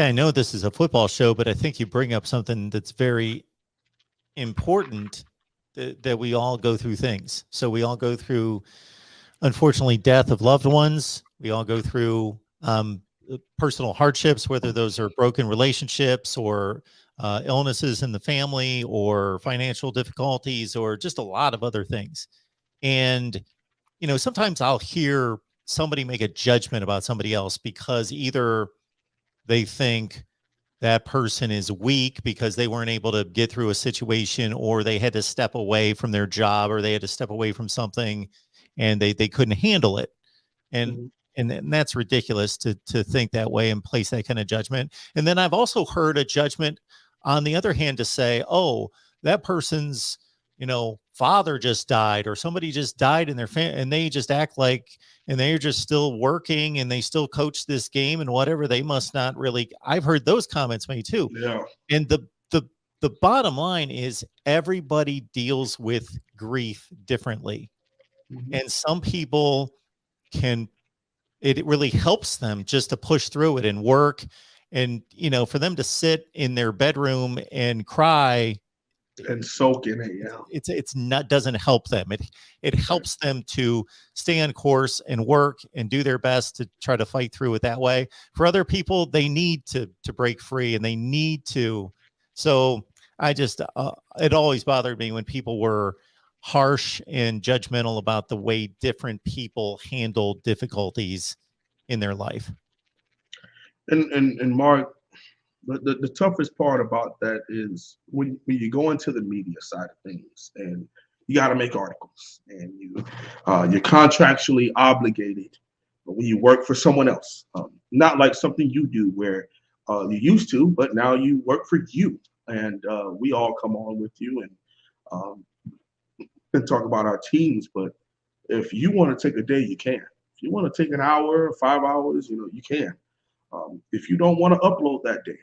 Yeah, I know this is a football show, but I think you bring up something that's very important, that we all go through things. So we all go through, unfortunately, death of loved ones. We all go through personal hardships, whether those are broken relationships or illnesses in the family or financial difficulties or just a lot of other things. And, sometimes I'll hear somebody make a judgment about somebody else because either they think that person is weak because they weren't able to get through a situation, or they had to step away from their job, or they had to step away from something and they couldn't handle it. And Mhm. and that's ridiculous to think that way and place that kind of judgment. And then I've also heard a judgment on the other hand to say, oh, that person's, father just died, or somebody just died in their family, and they just act like, and they're just still working and they still coach this game and whatever. They must not really. I've heard those comments made too. Yeah. And the bottom line is everybody deals with grief differently. Mhm. And some people can, it really helps them just to push through it and work. And, for them to sit in their bedroom and cry, And soak in it. Yeah. it's not, doesn't help them. It Right. helps them to stay on course and work and do their best to try to fight through it that way. For other people, they need to break free, and they need to. So I just it always bothered me when people were harsh and judgmental about the way different people handle difficulties in their life. And Mark, the toughest part about that is when you go into the media side of things, and you got to make articles, and you're contractually obligated when you work for someone else, not like something you do where you used to, but now you work for you, and we all come on with you um, and talk about our teams. But if you want to take a day, you can. If you want to take an hour, 5 hours, you can. If you don't want to upload that day,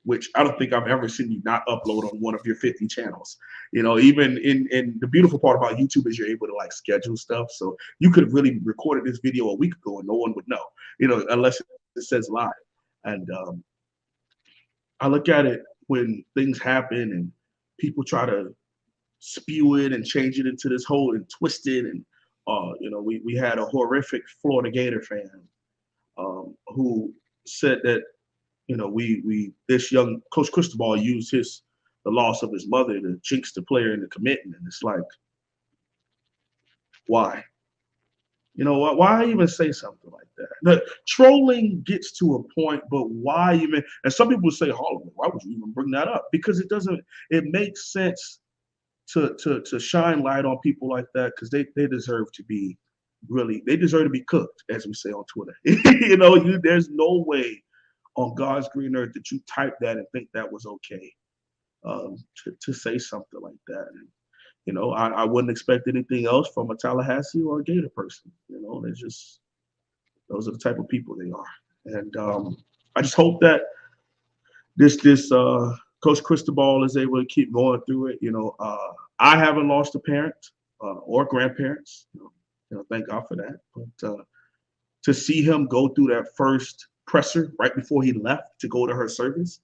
which I don't think I've ever seen you not upload on one of your 50 channels. Even in the beautiful part about YouTube is you're able to like schedule stuff. So you could have really recorded this video a week ago and no one would know, unless it says live. And I look at it when things happen and people try to spew it and change it into this whole and twist it. And, we had a horrific Florida Gator fan who said that we this young Coach Cristobal used the loss of his mother to jinx the player into committing, and it's like, why? Why even say something like that? The trolling gets to a point, but why even? And some people say, "Holloway, why would you even bring that up?" Because it doesn't. It makes sense to shine light on people like that because they deserve to be they deserve to be cooked, as we say on Twitter. There's no way on God's green earth that you type that and think that was okay to say something like that. And, I wouldn't expect anything else from a Tallahassee or a Gator person. They're just, those are the type of people they are. And I just hope that this Coach Cristobal is able to keep going through it. I haven't lost a parent or grandparents. Thank God for that. But to see him go through that first presser right before he left to go to her service.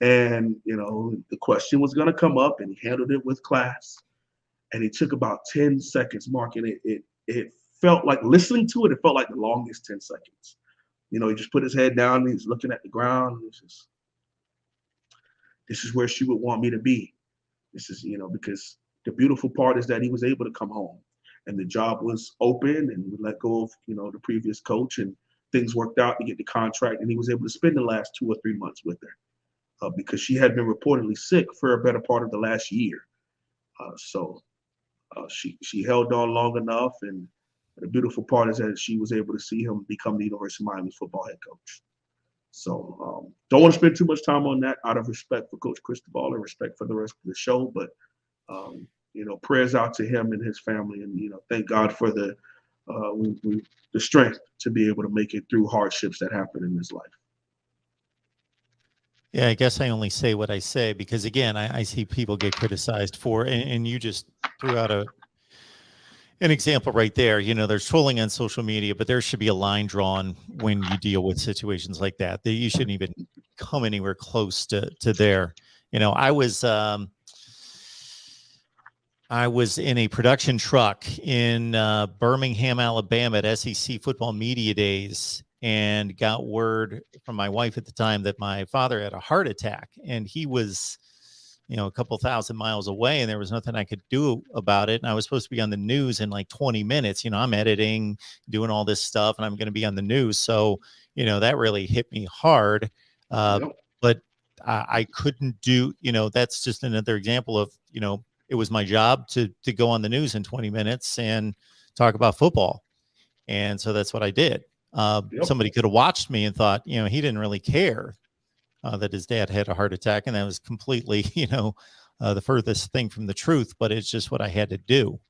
And, the question was going to come up and he handled it with class. And it took about 10 seconds, Mark, and it felt like, listening to it, it felt like the longest 10 seconds. He just put his head down and he's looking at the ground. And this is where she would want me to be. This is, because the beautiful part is that he was able to come home and the job was open and we let go of, the previous coach, and things worked out to get the contract, and he was able to spend the last 2 or 3 months with her because she had been reportedly sick for a better part of the last year. So she held on long enough, and the beautiful part is that she was able to see him become the University of Miami football head coach. So don't want to spend too much time on that out of respect for Coach Cristobal and respect for the rest of the show, but prayers out to him and his family, and thank God for the strength to be able to make it through hardships that happen in his life. Yeah, I guess I only say what I say because, again, I see people get criticized for, and you just threw out an example right there. There's trolling on social media, but there should be a line drawn when you deal with situations like that. That you shouldn't even come anywhere close to there. I was in a production truck in Birmingham, Alabama at SEC football media days, and got word from my wife at the time that my father had a heart attack, and he was, a couple thousand miles away, and there was nothing I could do about it. And I was supposed to be on the news in like 20 minutes. I'm editing, doing all this stuff, and I'm going to be on the news. So, that really hit me hard. But I couldn't do, that's just another example of, it was my job to go on the news in 20 minutes and talk about football. And so that's what I did. Somebody could have watched me and thought, he didn't really care that his dad had a heart attack. And that was completely, the furthest thing from the truth, but it's just what I had to do.